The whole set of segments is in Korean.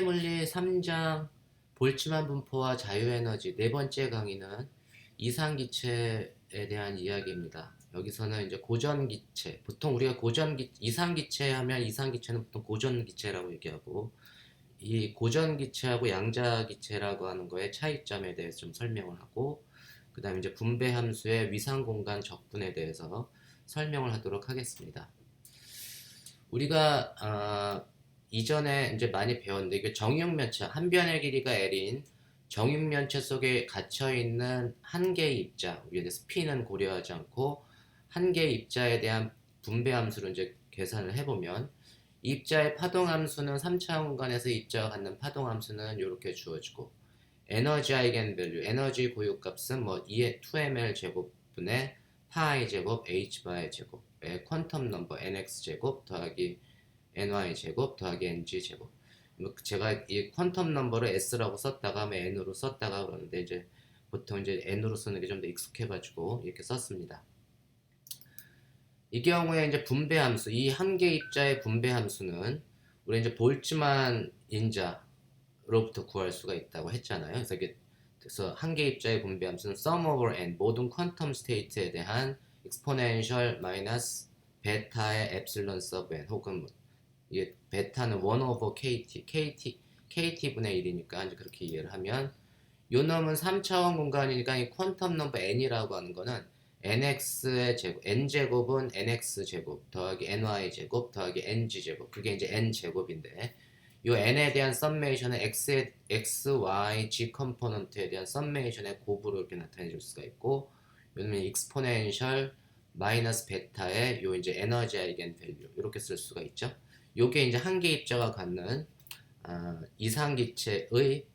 물리 3장 볼츠만 분포와 자유에너지 네 번째 강의는 이상기체에 대한 이야기입니다. 여기서는 이제 고전기체, 보통 우리가 이상기체 하면 이상기체는 보통 고전기체라고 얘기하고 이 고전기체하고 양자기체라고 하는 거의 차이점에 대해서 좀 설명을 하고 그 다음에 이제 분배함수의 위상공간 적분에 대해서 설명을 하도록 하겠습니다. 우리가 이전에 이제 많이 배웠는데 이게 정육면체 한 변의 길이가 L인 정육면체 속에 갇혀 있는 한 개의 입자, 우리가 스피는 고려하지 않고 한 개의 입자에 대한 분배 함수를 이제 계산을 해보면 입자의 파동 함수는 3차원 공간에서 입자가 갖는 파동 함수는 이렇게 주어지고 에너지 아이겐밸류, 에너지 고유값은 뭐 2ml 제곱분의 파이 제곱 h 바의 제곱의 퀀텀 넘버 nx 제곱 더하기 ny 제곱 더하기 ng 제곱. 제가 이 퀀텀 넘버를 s라고 썼다가 n으로 썼다가 그러는데 이제 보통 이제 n으로 쓰는 게 좀 더 익숙해가지고 이렇게 썼습니다. 이 경우에 이제 분배 함수, 이 한 개 입자의 분배 함수는 우리 이제 볼츠만 인자로부터 구할 수가 있다고 했잖아요. 그래서 한 개 입자의 분배 함수는 sum over n 모든 퀀텀 스테이트에 대한 exponential 마이너스 베타의 epsilon sub n 혹은 이게 베타는 1 over kt분의 1이니까 이제 그렇게 이해를 하면 요 놈은 3차원 공간이니까 이 퀀텀 넘버 n이라고 하는 거는 nx의 제곱, n제곱은 nx제곱 더하기 ny제곱 더하기 ng제곱, 그게 이제 n제곱인데 요 n에 대한 썸메이션은 x, y, g 컴포넌트에 대한 썸메이션의 곱으로 이렇게 나타내 줄 수가 있고 요놈은 익스포넨셜 마이너스 베타의 요 이제 에너지 아이겐 밸류 이렇게 쓸 수가 있죠. 요게 이제 한 개 입자가 갖는 이상기체의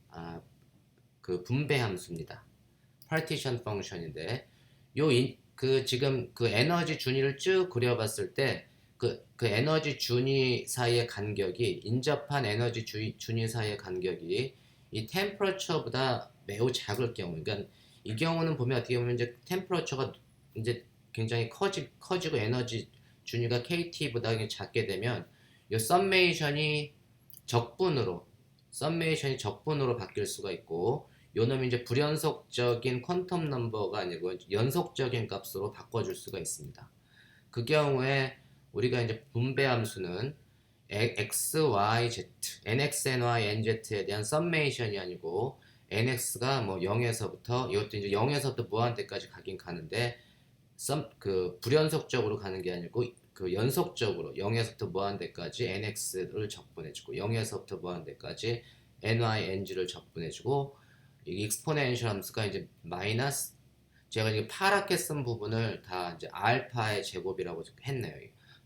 그 분배 함수입니다. 파티션 펑션인데 지금 그 에너지 준위를 쭉 그려봤을 때 그 에너지 준위 사이의 간격이 인접한 에너지 준위 사이의 간격이 이 템퍼러처보다 매우 작을 경우, 그러니까 이 경우는 보면 어떻게 보면 이제 템퍼러처가 이제 굉장히 커지고 에너지 준위가 KT보다 작게 되면 이 썸메이션이 적분으로 바뀔 수가 있고 요 놈이 이제 불연속적인 퀀텀 넘버가 아니고 연속적인 값으로 바꿔줄 수가 있습니다. 그 경우에 우리가 이제 분배 함수는 x, y, z, nx, ny, nz에 대한 썸메이션이 아니고 nx가 뭐 0에서부터 이것도 이제 0에서부터 무한대까지 가긴 가는데 그 불연속적으로 가는 게 아니고 그 연속적으로 0에서부터 무한대까지 nx를 적분해주고 0에서부터 무한대까지 ny, ng를 적분해주고 이 익스포넨셜 함수가 이제 마이너스 제가 이제 파랗게 쓴 부분을 다 이제 알파의 제곱이라고 했네요.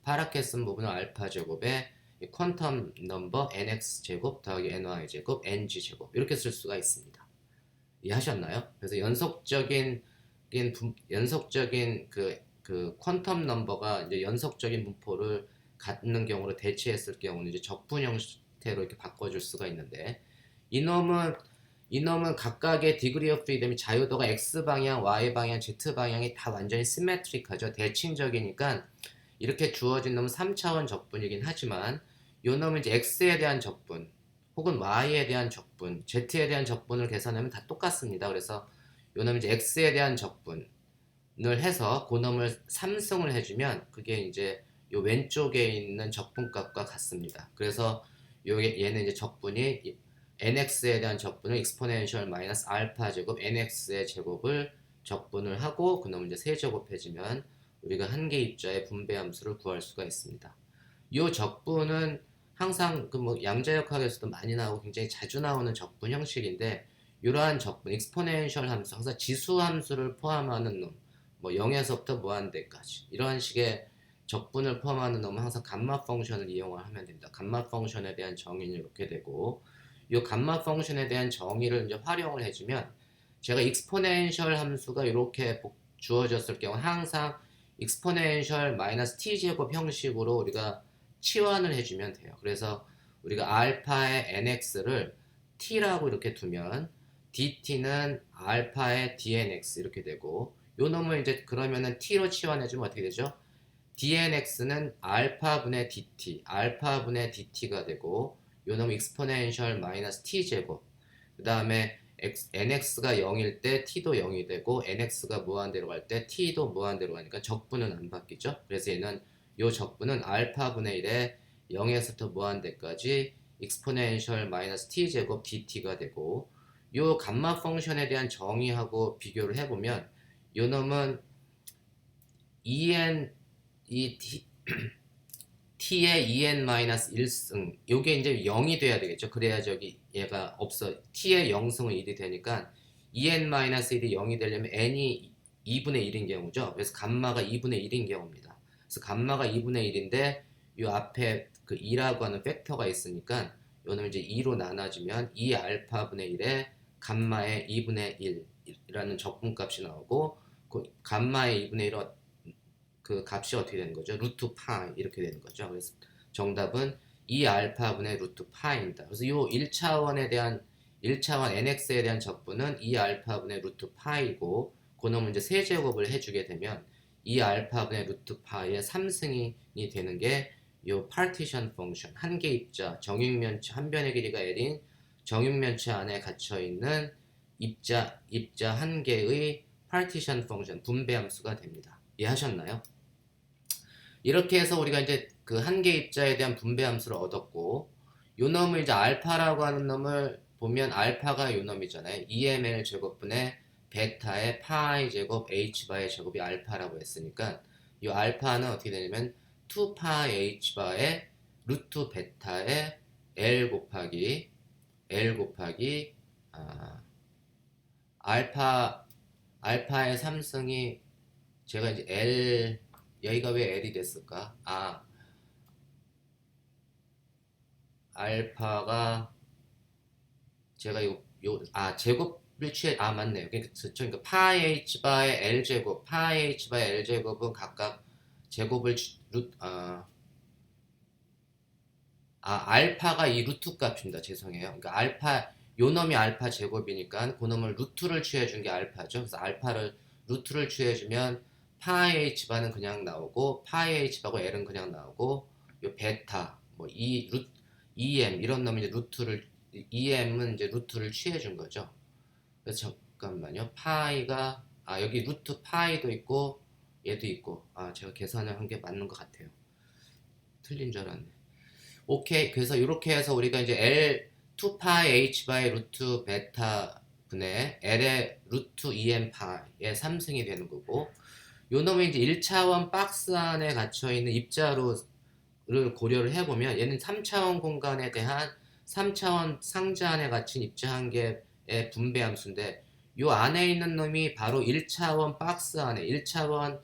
파랗게 쓴 부분은 알파 제곱에 퀀텀 넘버 nx 제곱 더하기 ny 제곱 ng 제곱 이렇게 쓸 수가 있습니다. 이해하셨나요? 그래서 연속적인 그 퀀텀 넘버가 이제 연속적인 분포를 갖는 경우로 대체했을 경우는 이제 적분 형태로 이렇게 바꿔줄 수가 있는데 이놈은 각각의 디그리 오브 프리덤이 자유도가 x 방향, y 방향, z 방향이 다 완전히 시메트릭하죠. 대칭적이니까 이렇게 주어진 놈은 3차원 적분이긴 하지만 이 놈은 이제 x에 대한 적분 혹은 y에 대한 적분, z에 대한 적분을 계산하면 다 똑같습니다. 그래서 이 놈은 이제 x에 대한 적분을 해서 그 놈을 3승을 해주면 그게 이제 요 왼쪽에 있는 적분값과 같습니다. 그래서 얘는 이제 적분이 nx에 대한 적분을 exponential 마이너스 알파 제곱 nx의 제곱을 적분을 하고 그놈을 이제 세제곱해주면 우리가 한 개 입자의 분배 함수를 구할 수가 있습니다. 이 적분은 항상 그 뭐 양자역학에서도 많이 나오고 굉장히 자주 나오는 적분 형식인데 이러한 적분, exponential 함수, 항상 지수 함수를 포함하는 놈, 뭐 0에서부터 무한대까지 이러한 식의 적분을 포함하는 놈은 항상 감마 펑션을 이용을 하면 됩니다. 감마 펑션에 대한 정의는 이렇게 되고 이 감마 펑션에 대한 정의를 이제 활용을 해주면 제가 익스포넨셜 함수가 이렇게 주어졌을 경우 항상 익스포넨셜 마이너스 t제곱 형식으로 우리가 치환을 해주면 돼요. 그래서 우리가 알파의 nx를 t라고 이렇게 두면 dt는 알파의 dnx 이렇게 되고 요 놈을 이제 그러면은 t로 치환해주면 어떻게 되죠? dnx는 알파분의 dt, 알파분의 dt가 되고 요 놈은 exponential 마이너스 t 제곱. 그 다음에 nx가 0일 때 t도 0이 되고 nx가 무한대로 갈 때 t도 무한대로 가니까 적분은 안 바뀌죠. 그래서 얘는 요 적분은 알파분의 1에 0에서부터 무한대까지 exponential 마이너스 t 제곱 dt가 되고, 요 감마 펑션에 대한 정의하고 비교를 해보면 요 놈은 이 t의 2n-1승 요게 이제 0이 돼야 되겠죠. 그래야 저기 얘가 없어 t의 0승은 1이 되니까 2n-1이 0이 되려면 n이 2분의 1인 경우죠. 그래서 감마가 2분의 1인 경우입니다. 그래서 감마가 2분의 1인데 요 앞에 그 2라고 하는 팩터가 있으니까 요는 이제 2로 나눠지면 2 알파분의 1에 감마의 2분의 1이라는 적분값이 나오고, 그 감마의 2분의 1은 그 값이 어떻게 되는 거죠? 루트 파이 이렇게 되는 거죠. 그래서 정답은 2 알파분의 루트 파이입니다. 그래서 이 1차원에 대한 1차원 nx에 대한 적분은 2 알파분의 루트 파이고, 그놈은 이제 세제곱을 해주게 되면 2 알파분의 루트 파이의 3승이 되는 게 요 파티션 펑션, 한개 입자 정육면체 한 변의 길이가 l인 정육면체 안에 갇혀 있는 입자 한 개의 파티션 펑션 분배함수가 됩니다. 이해하셨나요? 이렇게 해서 우리가 이제 그 한 개 입자에 대한 분배함수를 얻었고, 요 놈을 이제 알파라고 하는 놈을 보면 알파가 요 놈이잖아요. 2ml 제곱분의 베타의 파이 제곱 h바의 제곱이 알파라고 했으니까 이 알파는 어떻게 되냐면 2파이 h바의 루트 베타의 l 곱하기 아, 알파의 3승이 제가 이제 L 여기가 왜 L이 됐을까? 알파가 제가 제곱을 맞네요. 그러니까 파이 h 바의 L 제곱, 파이 h 바의 L 제곱은 각각 제곱을 알파가 이 루트 값입니다. 죄송해요. 그러니까 요 놈이 알파 제곱이니까 그 놈을 루트를 취해준 게 알파죠. 그래서 알파를 루트를 취해주면 파이 h바는 그냥 나오고 파이 h바고 l은 그냥 나오고, 요 베타 이 루트 2m 이런 놈이 이제 루트를 2m은 이제 루트를 취해준 거죠. 그래서 잠깐만요. 파이가 여기 루트 파이도 있고 얘도 있고, 제가 계산을 한 게 맞는 것 같아요. 틀린 줄 알았네. 오케이. 그래서 이렇게 해서 우리가 이제 L 2파이 H 바이 루트 베타 분의 L의 루트 2n 파이의 3승이 되는 거고, 요 놈은 이제 1차원 박스 안에 갇혀 있는 입자로를 고려를 해보면 얘는 3차원 공간에 대한 3차원 상자 안에 갇힌 입자 한 개의 분배 함수인데, 요 안에 있는 놈이 바로 1차원 박스 안에 1차원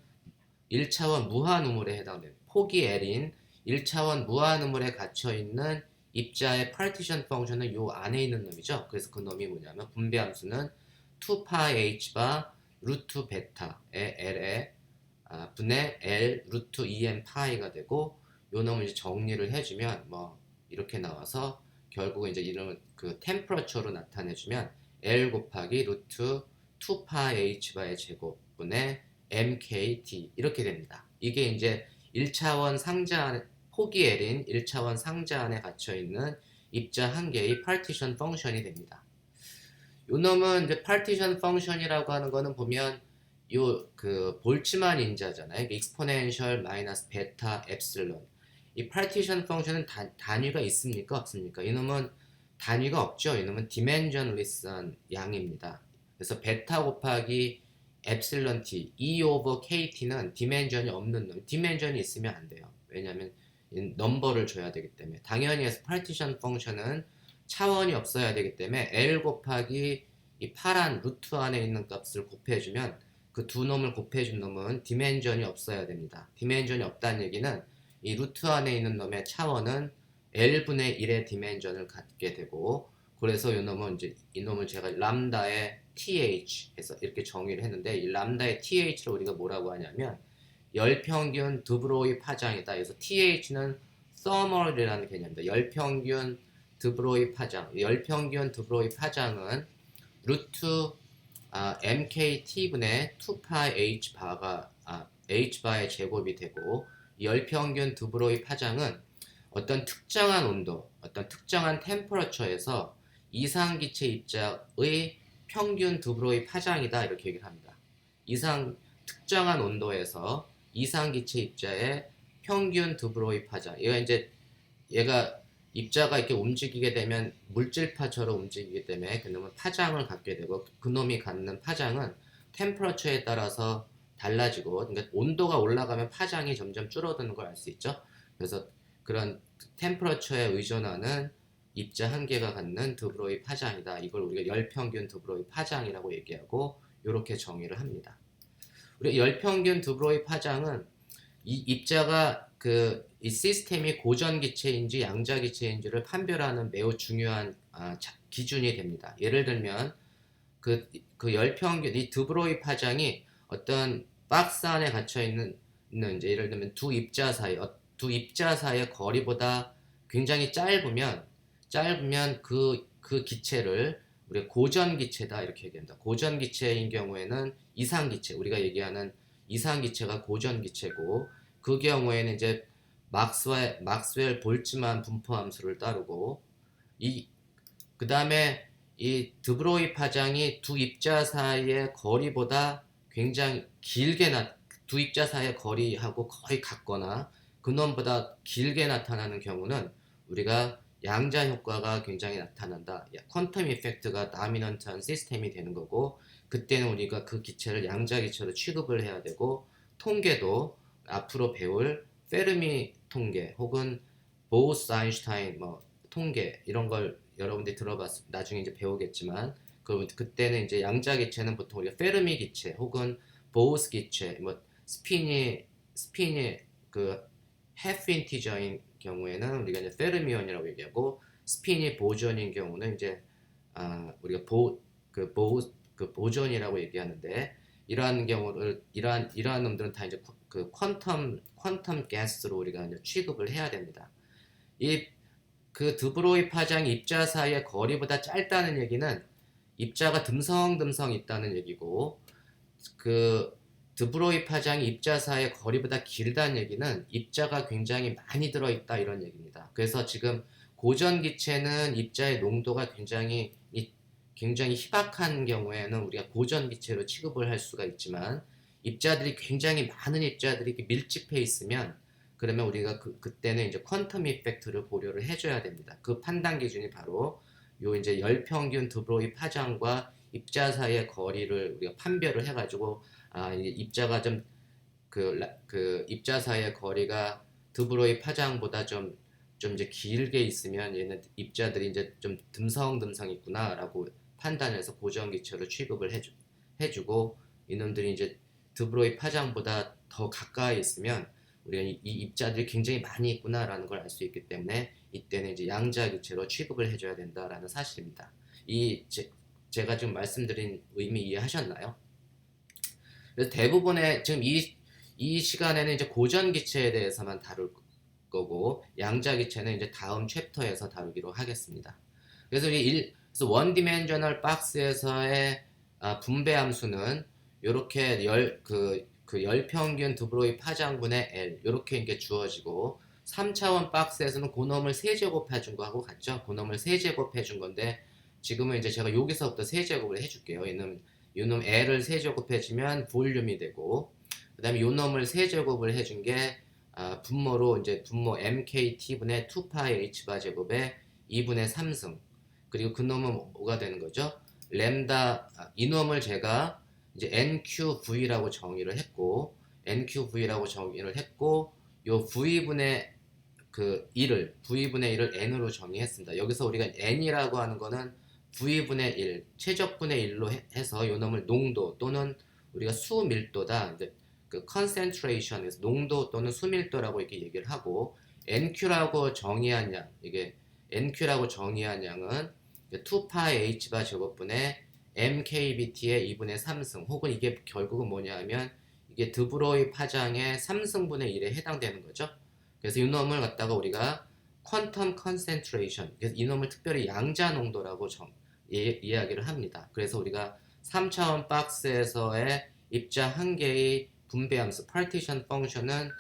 무한우물에 해당돼요. 폭이 L인 1차원 무한우물에 갇혀있는 입자의 파티션 펑션은 요 안에 있는 놈이죠. 그래서 그 놈이 뭐냐면 분배함수는 2파이 h바 루트 베타의 L의 분의 L 루트 2n 파이가 되고, 요 놈을 이제 정리를 해주면 이렇게 나와서 결국은 이제 이름은 그 템퍼러처로 나타내주면 L 곱하기 루트 2파이 h바의 제곱분의 mkt 이렇게 됩니다. 이게 이제 1차원 상자 안에 폭이 L인 1차원 상자 안에 갇혀 있는 입자 한 개의 파티션 펑션이 됩니다. 요 놈은 이제 파티션 펑션이라고 하는 거는 보면 요 그 볼츠만 인자잖아요. 익스포넨셜 마이너스 베타 엡실론. 이 파티션 펑션은 단위가 있습니까? 없습니까? 이 놈은 단위가 없죠. 이 놈은 디멘전리스한 양입니다. 그래서 베타 곱하기 엡실론 t, e 오버 kt는 디멘전이 없는 놈. 디멘전이 있으면 안 돼요. 왜냐하면 넘버를 줘야 되기 때문에. 당연히 해서 파티션 펑션은 차원이 없어야 되기 때문에 L 곱하기 이 파란 루트 안에 있는 값을 곱해주면 그 두 놈을 곱해준 놈은 디멘전이 없어야 됩니다. 디멘전이 없다는 얘기는 이 루트 안에 있는 놈의 차원은 L분의 1의 디멘전을 갖게 되고, 그래서 이 놈은 이제 이 놈을 제가 람다의 th 해서 이렇게 정의를 했는데, 이 람다의 th를 우리가 뭐라고 하냐면 열평균 드브로이 파장이다. 그래서 th는 thermal이라는 개념입니다. 열평균 드브로이 파장. 열평균 드브로이 파장은 루트 mkt분의 2파이 h바가 h바의 제곱이 되고, 열평균 드브로이 파장은 어떤 특정한 온도, 어떤 특정한 템퍼러처에서 이상기체 입자의 평균 드브로이 파장이다 이렇게 얘기를 합니다. 특정한 온도에서 이상기체 입자의 평균 드브로이 파장. 얘가 입자가 이렇게 움직이게 되면 물질파처럼 움직이기 때문에 그놈은 파장을 갖게 되고 그놈이 갖는 파장은 템퍼러처에 따라서 달라지고, 그러니까 온도가 올라가면 파장이 점점 줄어드는 걸 알 수 있죠. 그래서 그런 템퍼러처에 의존하는 입자 한 개가 갖는 드브로이 파장이다. 이걸 우리가 열평균 드브로이 파장이라고 얘기하고 이렇게 정의를 합니다. 우리 열평균 드브로이 파장은 이 입자가 이 시스템이 고전기체인지 양자기체인지를 판별하는 매우 중요한 기준이 됩니다. 예를 들면 그 열평균 이 드브로이 파장이 어떤 박스 안에 갇혀 있는 이제 예를 들면 두 입자 사이의 거리보다 굉장히 짧으면 그 기체를 우리가 고전기체다 이렇게 얘기합니다. 고전기체인 경우에는 이상기체, 우리가 얘기하는 이상기체가 고전기체고, 그 경우에는 이제 막스웰 볼츠만 분포 함수를 따르고, 그 다음에 이 드브로이 파장이 두 입자 사이의 거리보다 굉장히 두 입자 사이의 거리하고 거의 같거나 근원보다 길게 나타나는 경우는 우리가 양자 효과가 굉장히 나타난다. 퀀텀 이펙트가 다미넌트한 시스템이 되는 거고, 그때는 우리가 그 기체를 양자 기체로 취급을 해야 되고, 통계도 앞으로 배울 페르미 통계 혹은 보우스 아인슈타인 통계 이런 걸 여러분들이 나중에 이제 배우겠지만, 그때는 이제 양자 기체는 보통 우리가 페르미 기체 혹은 보우스 기체, 스피니 그 해프 인티저인 경우에는 우리가 이제 페르미온이라고 얘기하고, 스피니 보존인 경우는 이제 우리가 보존이라고 얘기하는데, 이러한 놈들은 다 이제 그 퀀텀 가스로 우리가 이제 취급을 해야 됩니다. 그 드브로이 파장 입자 사이의 거리보다 짧다는 얘기는 입자가 듬성듬성 있다는 얘기고, 그 드브로이 파장이 입자 사이의 거리보다 길다는 얘기는 입자가 굉장히 많이 들어있다 이런 얘기입니다. 그래서 지금 고전기체는 입자의 농도가 굉장히 희박한 경우에는 우리가 고전기체로 취급을 할 수가 있지만, 굉장히 많은 입자들이 이렇게 밀집해 있으면 그러면 우리가 그때는 이제 퀀텀 이펙트를 고려를 해줘야 됩니다. 그 판단 기준이 바로 요 이제 열평균 드브로이 파장과 입자 사이의 거리를 우리가 판별을 해가지고, 입자가 입자 사이의 거리가 드브로이 파장보다 좀 이제 길게 있으면 얘는 입자들이 이제 좀 듬성듬성 있구나라고 판단해서 고전기체로 취급을 해주고, 이놈들이 이제 드브로이 파장보다 더 가까이 있으면 우리가 이 입자들이 굉장히 많이 있구나라는 걸 알 수 있기 때문에 이때는 이제 양자기체로 취급을 해줘야 된다라는 사실입니다. 제가 지금 말씀드린 의미 이해하셨나요? 그래서 대부분의 지금 이 시간에는 이제 고전기체에 대해서만 다룰 거고, 양자기체는 이제 다음 챕터에서 다루기로 하겠습니다. 그래서 원 디멘셔널 박스에서의 분배 함수는 이렇게 열평균 드브로이 파장분의 L 이렇게 이게 주어지고, 3차원 박스에서는 고놈을 세제곱해 준 거하고 같죠. 고놈을 세제곱해 준 건데, 지금은 이제 제가 여기서부터 세제곱을 해줄게요. 이놈 L을 세제곱해 주면 볼륨이 되고, 그 다음에 요놈을 세제곱을 해준 게 분모로 이제 분모 mkt분의 2파이 h바 제곱에 2분의 3승, 그리고 그 놈은 뭐가 되는 거죠? 이놈을 제가 이제 nqv라고 정의를 했고, 요 v분의 v분의 1을 n으로 정의했습니다. 여기서 우리가 n이라고 하는 거는 v분의 1, 최적분의 1로 해서 요 놈을 농도 또는 우리가 수밀도다, 이제 그 concentration, 농도 또는 수밀도라고 이렇게 얘기를 하고, nq라고 정의한 양은 2파이 h바 제곱분의 mkbt의 2분의 3승, 혹은 이게 결국은 뭐냐면 이게 드브로이 파장의 3승분의 1에 해당되는 거죠. 그래서 이 놈을 갖다가 우리가 퀀텀 컨센트레이션, 그래서 이 놈을 특별히 양자 농도라고 이야기를 합니다. 그래서 우리가 3차원 박스에서의 입자 한 개의 분배함수 파티션 펑션은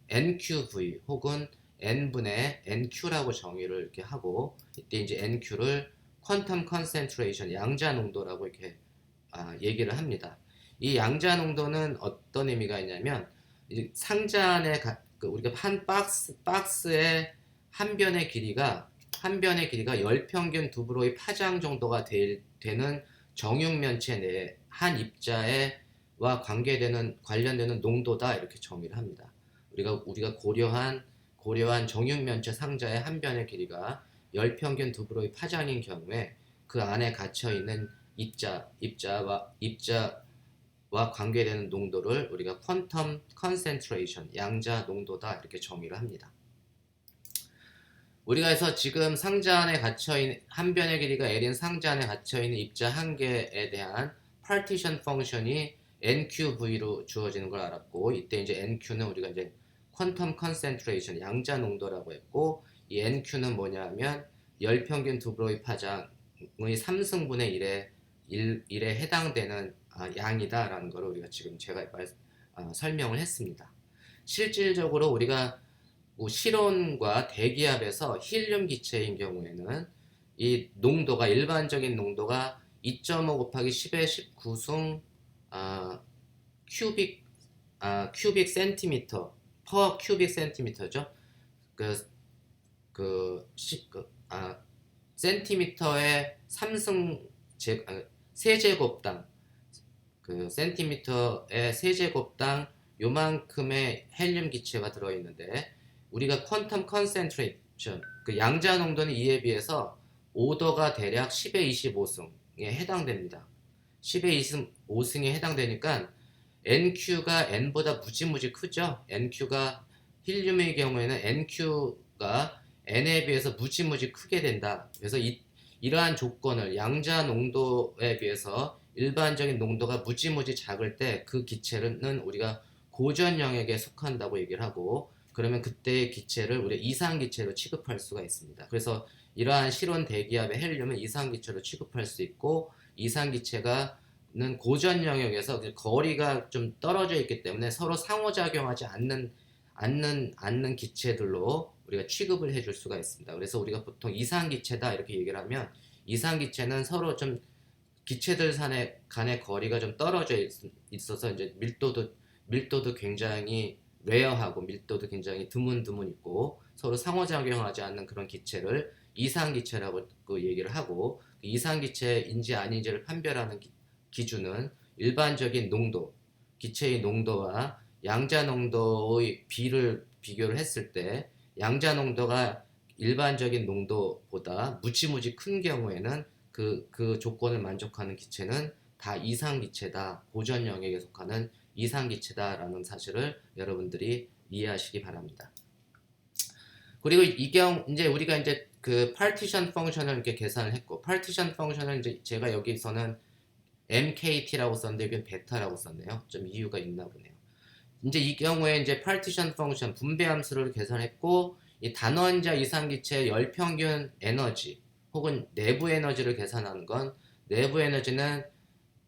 nqv 혹은 n분의 nq라고 정의를 이렇게 하고, 이때 이제 nq를 퀀텀 컨센트레이션 양자 농도라고 이렇게 얘기를 합니다. 이 양자 농도는 어떤 의미가 있냐면, 이 상자 안에 우리가 한 박스의 한 변의 길이가 열평균 두브로이 파장 정도가 되는 정육면체 내에 한 입자와 관련되는 농도다, 이렇게 정의를 합니다. 우리가 고려한 정육면체 상자의 한 변의 길이가 열평균 두브로이 파장인 경우에 그 안에 갇혀 있는 입자와 관계되는 농도를 우리가 퀀텀 컨센트레이션 양자 농도다, 이렇게 정의를 합니다. 우리가 해서 지금 상자 안에 갇혀있는 한 변의 길이가 L인 상자 안에 갇혀있는 입자 한 개에 대한 파티션 펑션이 NQV로 주어지는 걸 알았고, 이때 이제 NQ는 우리가 이제 퀀텀 컨센트레이션 양자 농도라고 했고, 이 NQ는 뭐냐면 열평균 두브로이 파장의 3승분의 1에 해당되는 양이다라는 걸 우리가 지금 제가 설명을 했습니다. 실질적으로 우리가 실온과 대기압에서 힐륨 기체인 경우에는 이 농도가 일반적인 농도가 2.5 곱하기 10의 19승 큐빅 센티미터 퍼 큐빅 센티미터죠. 센티미터의 3승 세제곱당 센티미터의 세제곱당 요만큼의 헬륨 기체가 들어있는데, 우리가 퀀텀 컨센트레이션 양자 농도는 이에 비해서 오더가 대략 10의 25승에 해당됩니다. 10의 25승에 해당되니까 NQ가 N보다 무지무지 크죠. NQ가 힐륨의 경우에는 NQ가 N에 비해서 무지무지 크게 된다. 그래서 이러한 조건을 양자 농도에 비해서 일반적인 농도가 무지무지 작을 때 그 기체는 우리가 고전 영역에 속한다고 얘기를 하고, 그러면 그때의 기체를 우리가 이상기체로 취급할 수가 있습니다. 그래서 이러한 실온 대기압의 헬륨은 이상기체로 취급할 수 있고, 이상기체가는 고전 영역에서 거리가 좀 떨어져 있기 때문에 서로 상호작용하지 않는 기체들로 우리가 취급을 해줄 수가 있습니다. 그래서 우리가 보통 이상기체다 이렇게 얘기를 하면, 이상기체는 서로 좀 기체들 간의 거리가 좀 떨어져 있어서 이제 밀도도 굉장히 레어하고 밀도도 굉장히 드문 있고 서로 상호작용하지 않는 그런 기체를 이상기체라고 얘기를 하고, 이상기체인지 아닌지를 판별하는 기준은 일반적인 농도, 기체의 농도와 양자 농도의 비교를 했을 때, 양자 농도가 일반적인 농도보다 무지무지 큰 경우에는 그 조건을 만족하는 기체는 다 이상기체다, 고전 영역에 속하는 이상기체다라는 사실을 여러분들이 이해하시기 바랍니다. 그리고 이제 우리가 이제 그 파티션 펑션을 이렇게 계산을 했고, 파티션 펑션을 이제 제가 여기서는 MKT라고 썼는데 여기는 베타라고 썼네요. 좀 이유가 있나 보네요. 이제 이 경우에 이제 파티션 펑션 분배 함수를 계산했고, 이 단원자 이상기체의 열평균 에너지 혹은 내부 에너지를 계산하는 건, 내부 에너지는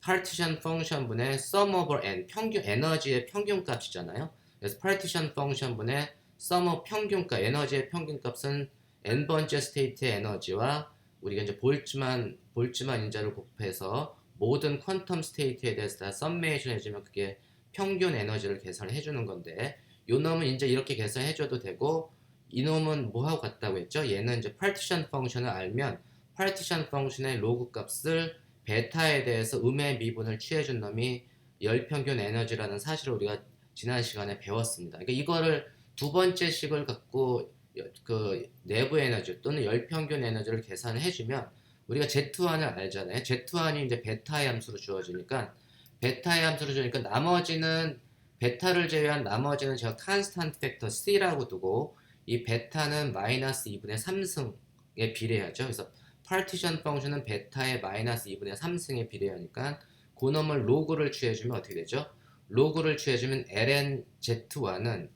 파티션 펑션분의 sum over n, 평균 에너지의 평균값이잖아요. 그래서 파티션 펑션분의 sum of 평균값, 에너지의 평균값은 n번째 스테이트의 에너지와 우리가 이제 볼츠만 인자를 곱해서 모든 퀀텀 스테이트에 대해서 다 썸메이션 해주면 그게 평균 에너지를 계산을 해주는 건데, 요 놈은 이제 이렇게 계산해줘도 되고, 이 놈은 뭐하고 같다고 했죠? 얘는 이제 파티션 펑션을 알면 파티션 펑션의 로그 값을 베타에 대해서 음의 미분을 취해준 놈이 열평균 에너지라는 사실을 우리가 지난 시간에 배웠습니다. 그러니까 이거를 두 번째 식을 갖고 그 내부 에너지 또는 열평균 에너지를 계산을 해주면 우리가 Z1을 알잖아요. Z1이 이제 베타의 함수로 주어지니까, 나머지는 베타를 제외한 나머지는 제가 컨스탄트 팩터 C라고 두고, 이 베타는 마이너스 2분의 3승에 비례하죠. 그래서 파티션 펑션은 베타의 마이너스 2분의 3승에 비례하니까 그 놈을 로그를 취해주면 어떻게 되죠? 로그를 취해주면 ln z1은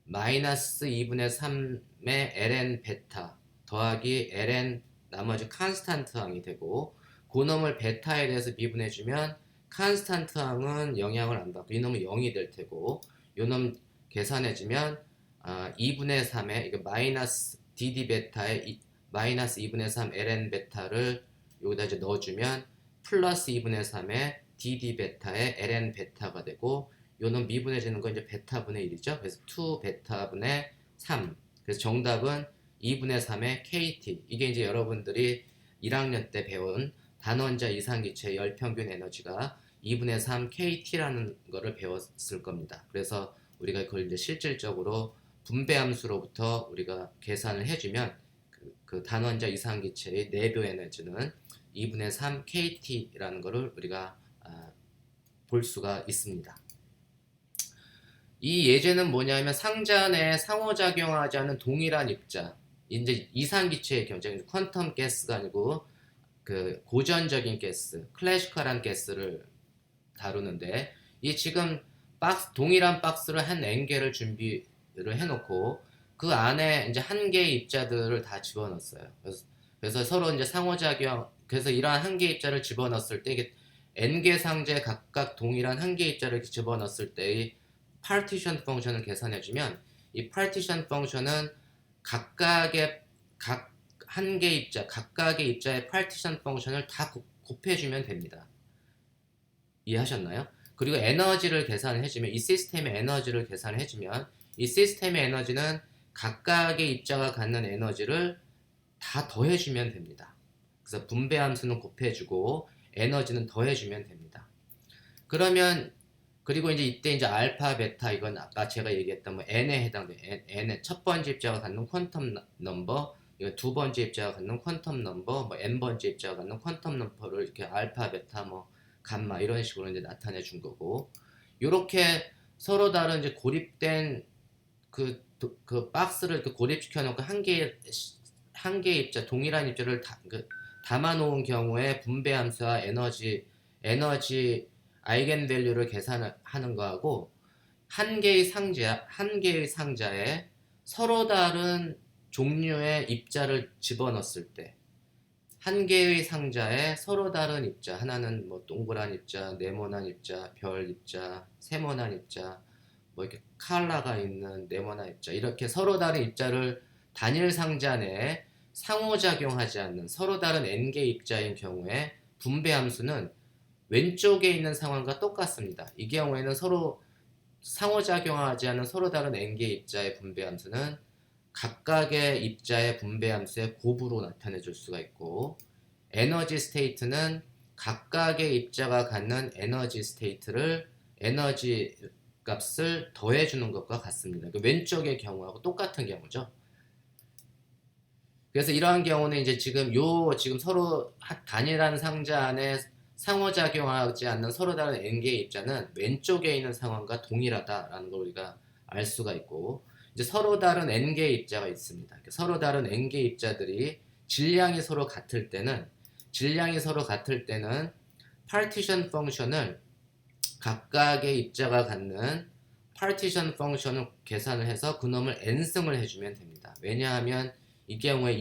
마이너스 2분의 3의 ln 베타 더하기 ln 나머지 컨스탄트 항이 되고, 그 놈을 베타에 대해서 미분해주면 컨스탄트 항은 영향을 안 받고 이 놈은 0이 될 테고, 이 놈 계산해주면 2분의 3에 이게 마이너스 dd 베타에 마이너스 2분의 3 ln 베타를 여기다 이제 넣어주면 플러스 2분의 3에 dd 베타에 ln 베타가 되고 요는 미분해지는 건 이제 베타분의 1이죠. 그래서 2 베타분의 3. 그래서 정답은 2분의 3의 KT. 이게 이제 여러분들이 1학년 때 배운 단원자 이상기체의 열평균 에너지가 2분의 3 KT라는 거를 배웠을 겁니다. 그래서 우리가 그걸 이제 실질적으로 분배함수로부터 우리가 계산을 해주면 그 단원자 이상기체의 내부 에너지는 2분의 3 KT라는 거를 우리가 볼 수가 있습니다. 이 예제는 뭐냐면 상자 내에 상호작용하지 않는 동일한 입자, 이제 이상기체의 경우, 퀀텀 가스가 아니고 그 고전적인 가스, 클래시컬한 가스를 다루는데, 이 지금 동일한 박스를 한 n개를 준비를 해놓고 그 안에 이제 한 개의 입자들을 다 집어넣었어요. 그래서 서로 이제 상호작용, 그래서 이러한 한 개의 입자를 집어넣었을 때 이게 n개 상자에 각각 동일한 한 개의 입자를 집어넣었을 때의 파티션 펑션을 계산해주면 이 파티션 펑션은 각각의 한 개 입자, 각각의 입자의 파티션 펑션을 다 곱해주면 됩니다. 이해하셨나요? 그리고 에너지를 계산해주면 이 시스템의 에너지를 계산해주면 이 시스템의 에너지는 각각의 입자가 갖는 에너지를 다 더해주면 됩니다. 그래서 분배함수는 곱해주고 에너지는 더해주면 됩니다. 그러면 그리고 이제 이때 이제 알파, 베타 이건 아까 제가 얘기했던 뭐 n에 해당돼. n의 첫 번째 입자가 갖는 퀀텀 넘버, 이거 두 번째 입자가 갖는 퀀텀 넘버, 뭐 n 번째 입자가 갖는 퀀텀 넘버를 이렇게 알파, 베타, 뭐 감마 이런 식으로 이제 나타내 준 거고, 이렇게 서로 다른 이제 고립된 그 박스를 이렇게 고립시켜 놓고 한 개의 입자, 동일한 입자를 담아 놓은 경우에 분배함수와 에너지 아이겐밸류를 계산하는 거하고 한 개의 상자에 서로 다른 종류의 입자를 집어넣었을 때 한 개의 상자에 서로 다른 입자, 하나는 뭐 동그란 입자, 네모난 입자, 별 입자, 세모난 입자, 뭐 이렇게 칼라가 있는 네모난 입자, 이렇게 서로 다른 입자를 단일 상자 내에 상호작용하지 않는 서로 다른 n개 입자인 경우에 분배함수는 왼쪽에 있는 상황과 똑같습니다. 이 경우에는 서로 상호작용하지 않는 서로 다른 n개 입자의 분배함수는 각각의 입자의 분배함수의 곱으로 나타내 줄 수가 있고, 에너지 스테이트는 각각의 입자가 갖는 에너지 값을 더해 주는 것과 같습니다. 왼쪽의 경우하고 똑같은 경우죠. 그래서 이러한 경우는 이제 지금 서로 단일한 상자 안에 상호작용하지 않는 서로 다른 n개의 입자는 왼쪽에 있는 상황과 동일하다라는 걸 우리가 알 수가 있고, 이제 서로 다른 n개의 입자가 있습니다. 서로 다른 n개의 입자들이 질량이 서로 같을 때는 파티션 펑션을 각각의 입자가 갖는 파티션 펑션을 계산을 해서 그놈을 n승을 해주면 됩니다. 왜냐하면 이 경우에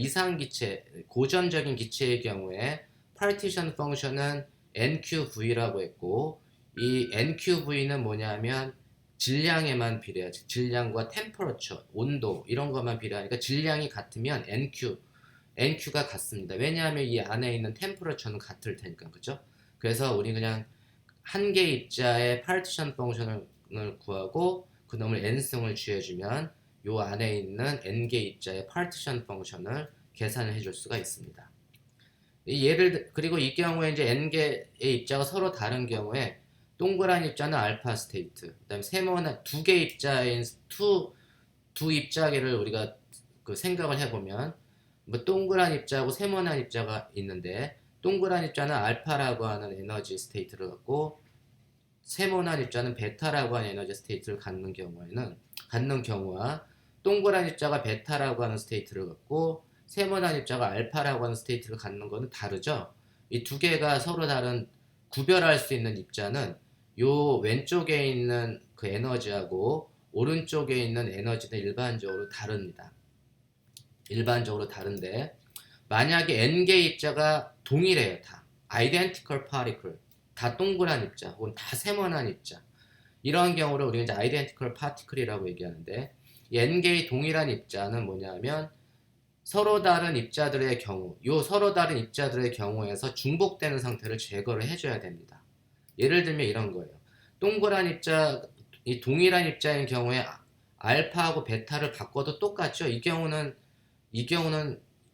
고전적인 기체의 경우에 파티션 펑션은 nqv라고 했고, 이 nqv는 뭐냐면 질량에만 비례하지, 질량과 템퍼러처, 온도 이런 것만 비례하니까 질량이 같으면 nq가 같습니다. 왜냐하면 이 안에 있는 템퍼러처는 같을 테니까, 그죠? 그래서 우리 그냥 한 개 입자의 파티션 펑션을 구하고 그놈을 n승을 취해주면 요 안에 있는 n개 입자의 파티션 펑션을 계산을 해줄 수가 있습니다. 그리고 이 경우에 이제 n개의 입자가 서로 다른 경우에 동그란 입자는 알파 스테이트, 그다음에 세모난 두 개 입자인 두 입자계를 우리가 생각을 해보면 뭐 동그란 입자하고 세모난 입자가 있는데, 동그란 입자는 알파라고 하는 에너지 스테이트를 갖고 세모난 입자는 베타라고 하는 에너지 스테이트를 갖는 경우와 동그란 입자가 베타라고 하는 스테이트를 갖고 세모난 입자가 알파라고 하는 스테이트를 갖는 것은 다르죠. 이 두 개가 서로 다른 구별할 수 있는 입자는 요 왼쪽에 있는 그 에너지하고 오른쪽에 있는 에너지는 일반적으로 다릅니다. 일반적으로 다른데, 만약에 n개 입자가 동일해요. 다 identical particle, 다 동그란 입자 혹은 다 세모난 입자, 이런 경우를 우리가 이제 identical particle이라고 얘기하는데, 이 n개의 동일한 입자는 뭐냐면 서로 다른 입자들의 경우, 요 서로 다른 입자들의 경우에서 중복되는 상태를 제거를 해줘야 됩니다. 예를 들면 이런 거예요. 동그란 입자, 이 동일한 입자인 경우에 알파하고 베타를 바꿔도 똑같죠. 이 경우는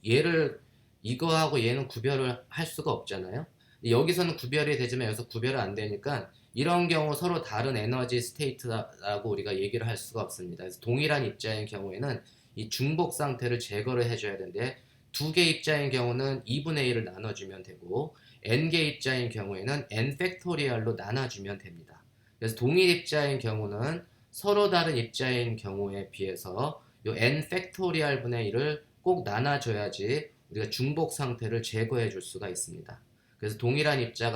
얘를 이거하고 얘는 구별을 할 수가 없잖아요. 여기서는 구별이 되지만 여기서 구별이 안 되니까 이런 경우 서로 다른 에너지 스테이트라고 우리가 얘기를 할 수가 없습니다. 그래서 동일한 입자인 경우에는 이 중복 상태를 제거를 해줘야 되는데 두 개 입자인 경우는 2분의 1을 나눠주면 되고 n개 입자인 경우에는 n 팩토리얼로 나눠주면 됩니다. 그래서 동일 입자인 경우는 서로 다른 입자인 경우에 비해서 요 n 팩토리얼 분의 1을 꼭 나눠줘야지 우리가 중복 상태를 제거해 줄 수가 있습니다. 그래서 동일한 입자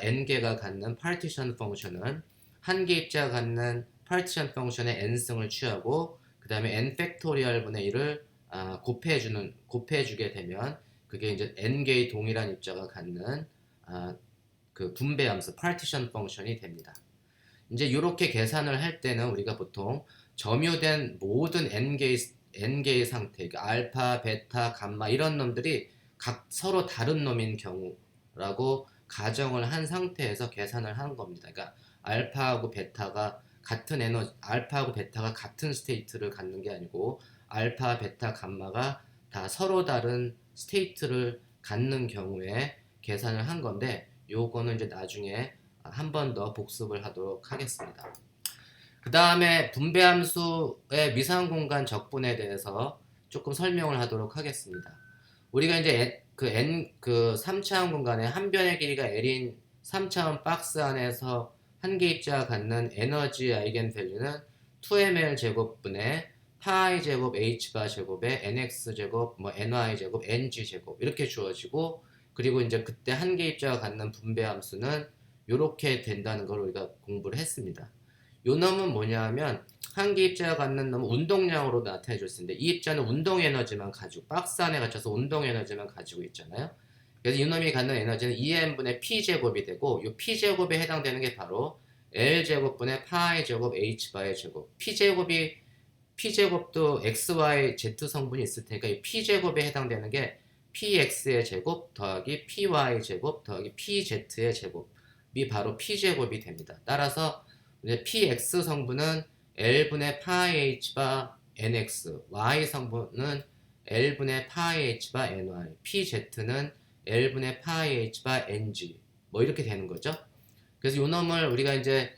n개가 갖는 파티션 펑션은 한 개 입자가 갖는 파티션 펑션의 n승을 취하고 그 다음에 n 팩토리얼 분의 1을 곱해주게 되면 그게 이제 n개의 동일한 입자가 갖는 그 분배함수 파티션 펑션이 됩니다. 이제 이렇게 계산을 할 때는 우리가 보통 점유된 모든 n개의 상태, 그러니까 알파, 베타, 감마 이런 놈들이 각 서로 다른 놈인 경우라고 가정을 한 상태에서 계산을 하는 겁니다. 그러니까 알파하고 베타가 같은 스테이트를 갖는 게 아니고 알파, 베타, 감마가 다 서로 다른 스테이트를 갖는 경우에 계산을 한 건데 요거는 이제 나중에 한 번 더 복습을 하도록 하겠습니다. 그 다음에 분배함수의 미상공간 적분에 대해서 조금 설명을 하도록 하겠습니다. 우리가 이제 그 3차원 공간에 한 변의 길이가 L인 3차원 박스 안에서 한 개 입자가 갖는 에너지 아이겐 밸류는 2ml 제곱분의 파이 제곱 h 바 제곱에 nx 제곱 뭐 ny 제곱 ng 제곱 이렇게 주어지고 그리고 이제 그때 한 개 입자가 갖는 분배 함수는 이렇게 된다는 걸 우리가 공부를 했습니다. 요 놈은 뭐냐 하면 한 개 입자가 갖는 놈은 운동량으로 나타내 줬는데 이 입자는 운동 에너지만 가지고 박스 안에 갇혀서 운동 에너지만 가지고 있잖아요. 그래서 이 놈이 갖는 에너지는 2n분의 p제곱이 되고 이 p제곱에 해당되는 게 바로 l제곱분의 파이 제곱 h바의 제곱 p제곱도 xy z 성분이 있을 테니까 이 p제곱에 해당되는 게 px의 제곱 더하기 py 제곱 더하기 pz의 제곱이 바로 p제곱이 됩니다. 따라서 이제 px 성분은 l분의 파이 h바 nx, y 성분은 l분의 파이 h바 ny, pz는 l분의 파이 h바 ng 뭐 이렇게 되는 거죠. 그래서 요 놈을 우리가 이제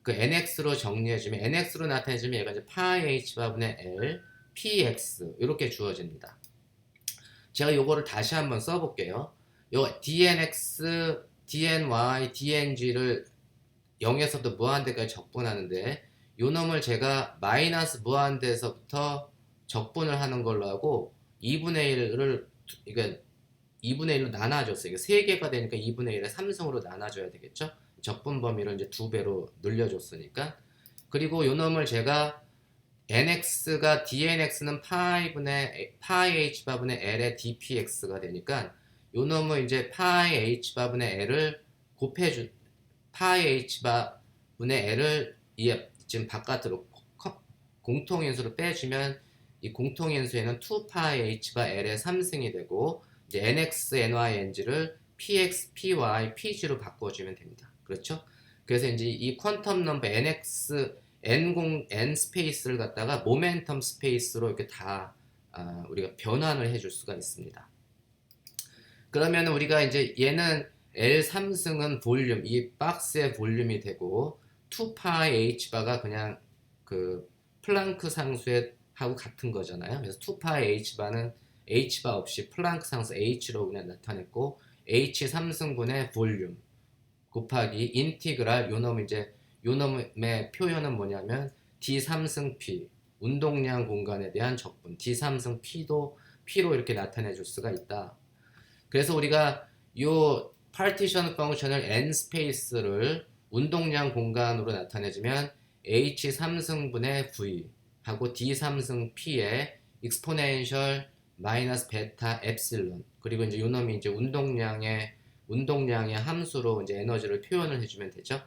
그 nx로 정리해주면 nx로 나타내주면 얘가 이제 파이 h바분의 l px 이렇게 주어집니다. 제가 요거를 다시 한번 써볼게요. 요 dnx, dny, dng를 0에서부터 무한대까지 적분하는데 요 놈을 제가 마이너스 무한대에서부터 적분을 하는 걸로 하고 2분의 1을 그러니까 2분의 1로 나눠줬어요. 이게 3개가 되니까 2분의 1에 3승으로 나눠줘야 되겠죠. 적분 범위를 이제 2배로 늘려줬으니까. 그리고 요 놈을 제가 nx가 dnx는 파이 h바분의 l의 dpx가 되니까 요 놈을 이제 파이 h바분의 l을 파이 h바분의 l을 지금 바깥으로 공통인수로 빼주면 이 공통인수에는 2파이 h바 l의 3승이 되고 이제 nx, ny, ng를 px, py, pg로 바꿔주면 됩니다. 그렇죠? 그래서 이제 이 퀀텀 넘버 nx, n 스페이스를 갖다가 모멘텀 스페이스로 이렇게 다 우리가 변환을 해줄 수가 있습니다. 그러면 우리가 이제 얘는 L3승은 볼륨, 이 박스의 볼륨이 되고 2파이 h바가 그냥 그 플랑크 상수에 하고 같은 거잖아요. 그래서 2파이 h바는 h바 없이 플랑크 상수 h로 그냥 나타냈고 h3승분의 볼륨 곱하기 인티그랄 요 놈의 표현은 뭐냐면 d3승 p 운동량 공간에 대한 적분 d3승 p도 p로 이렇게 나타내 줄 수가 있다. 그래서 우리가 요 파티션 펑션을 n 스페이스를 운동량 공간으로 나타내주면 h3승분의 v 하고 d3승 p의 익스포넨셜 마이너스 베타 엡실론 그리고 이제 요 놈이 이제 운동량의 함수로 이제 에너지를 표현을 해주면 되죠.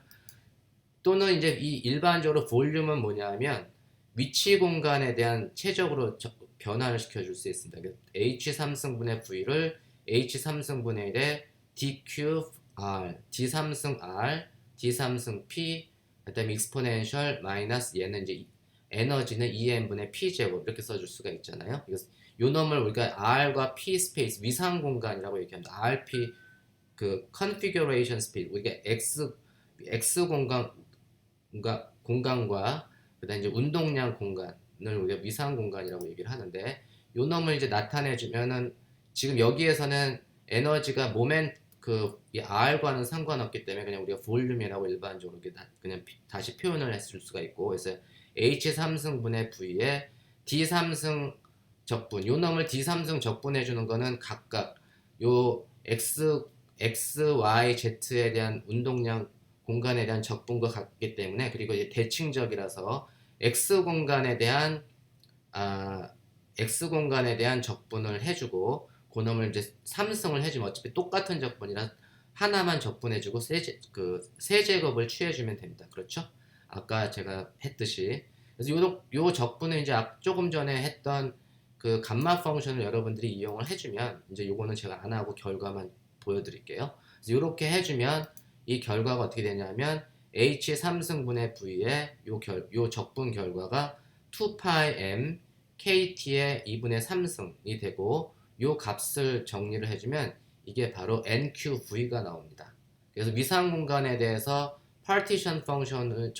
또는 이제 이 일반적으로 볼륨은 뭐냐면 위치 공간에 대한 최적으로 변화를 시켜줄 수 있습니다. H3승분의 V를 H3승분의 1에 DQR, D3승R, D3승 P, 그 다음에 익스포넨셜 마이너스 얘는 이제 에너지는 EM분의 P제곱 이렇게 써줄 수가 있잖아요. 요 놈을 우리가 R과 P 스페이스 위상 공간이라고 얘기합니다. RP 그 configuration space 우리가 X 공간과 그다음 이제 운동량 공간을 우리가 위상 공간이라고 얘기를 하는데 요 놈을 이제 나타내 주면은 지금 여기에서는 에너지가 이 R과는 상관없기 때문에 그냥 우리가 볼륨이라고 일반적으로 그냥 다시 표현을 했을 수가 있고 그래서 H3승분의 V에 D3승 적분 요 놈을 D3승 적분해 주는 거는 각각 요 X, Y, Z에 대한 운동량 공간에 대한 적분과 같기 때문에 그리고 이제 대칭적이라서 X 공간에 대한 적분을 해주고 그놈을 이제 3승을 해주면 어차피 똑같은 적분이라 하나만 적분해주고 세제곱을 취해주면 됩니다. 그렇죠? 아까 제가 했듯이 그래서 요 적분은 이제 조금 전에 했던 그 감마 펑션을 여러분들이 이용을 해주면 이제 요거는 제가 안 하고 결과만 보여드릴게요. 그래서 이렇게 해주면 이 결과가 어떻게 되냐면 H3승분의 V의 요 적분 결과가 2πm KT의 2분의 3승이 되고 요 값을 정리를 해주면 이게 바로 NQV가 나옵니다. 그래서 위상 공간에 대해서 파티션 펑션을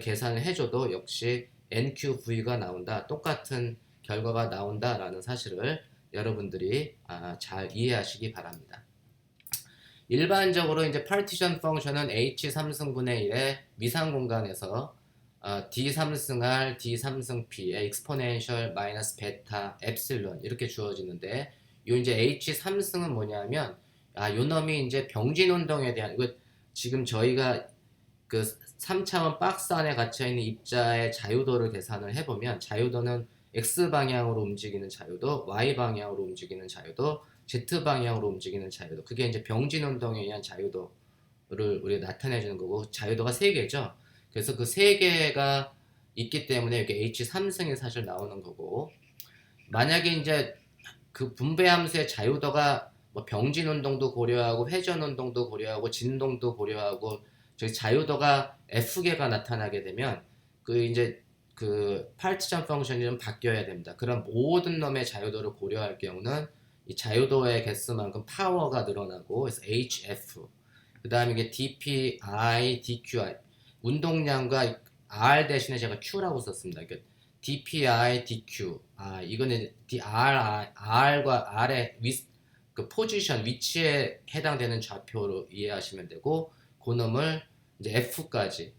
계산을 해줘도 역시 NQV가 나온다. 똑같은 결과가 나온다라는 사실을 여러분들이 잘 이해하시기 바랍니다. 일반적으로 이제 파티션 펑션은 H3승분의 1의 위상 공간에서 D3승 R, D3승 P의 익스포넨셜 마이너스 베타 엡실론 이렇게 주어지는데 요 이제 H3승은 뭐냐면 요 놈이 이제 병진 운동에 대한 이거 지금 저희가 그 3차원 박스 안에 갇혀 있는 입자의 자유도를 계산을 해보면 자유도는 X 방향으로 움직이는 자유도, Y 방향으로 움직이는 자유도, Z 방향으로 움직이는 자유도. 그게 이제 병진 운동에 의한 자유도를 우리가 나타내주는 거고 자유도가 3개죠. 그래서 그 3개가 있기 때문에 이렇게 H3승이 사실 나오는 거고 만약에 이제 그 분배 함수의 자유도가 뭐 병진 운동도 고려하고 회전 운동도 고려하고 진동도 고려하고 저기 자유도가 F개가 나타나게 되면 그 이제 그 파티션 펑션이 좀 바뀌어야 됩니다. 그럼 모든 놈의 자유도를 고려할 경우는 이 자유도의 개수만큼 파워가 늘어나고 그래서 HF 그 다음에 이게 DPI, DQI 운동량과 R 대신에 제가 Q라고 썼습니다. 그러니까 DPI, DQ 이거는 R과 R의 그 포지션 위치에 해당되는 좌표로 이해하시면 되고 그 놈을 이제 F까지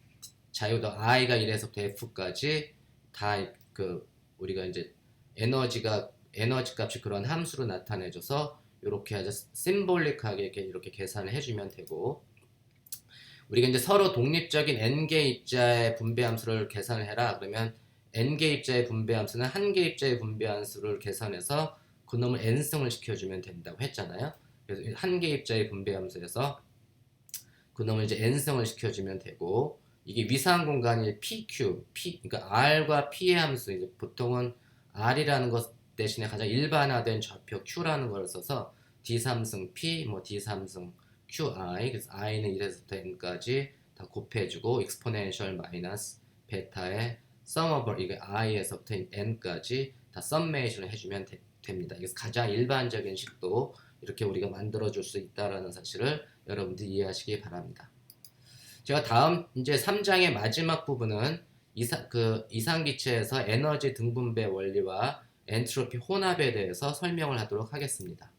자유도 I가 1에서부터 F까지 다 그 우리가 이제 에너지 값이 그런 함수로 나타내줘서 이렇게 아주 심볼릭하게 이렇게 계산을 해주면 되고 우리가 이제 서로 독립적인 n개 입자의 분배 함수를 계산을 해라 그러면 n개 입자의 분배 함수는 한개 입자의 분배 함수를 계산해서 그놈을 n승을 시켜주면 된다고 했잖아요. 그래서 한개 입자의 분배 함수에서 그놈을 이제 n승을 시켜주면 되고 이게 위상 공간이 PQ, 그러니까 R과 P의 함수 이제 보통은 R이라는 것 대신에 가장 일반화된 좌표 Q라는 걸 써서 D3승 P, 뭐 D3승 QI, 그래서 I는 1에서부터 N까지 다 곱해주고 익스포넨셜 마이너스 베타의 서머블 이게 I에서부터 N까지 다 썸메이션을 해주면 됩니다. 이게 가장 일반적인 식도 이렇게 우리가 만들어줄 수 있다라는 사실을 여러분들이 이해하시기 바랍니다. 제가 다음 이제 3장의 마지막 부분은 이상기체에서 에너지 등분배 원리와 엔트로피 혼합에 대해서 설명을 하도록 하겠습니다.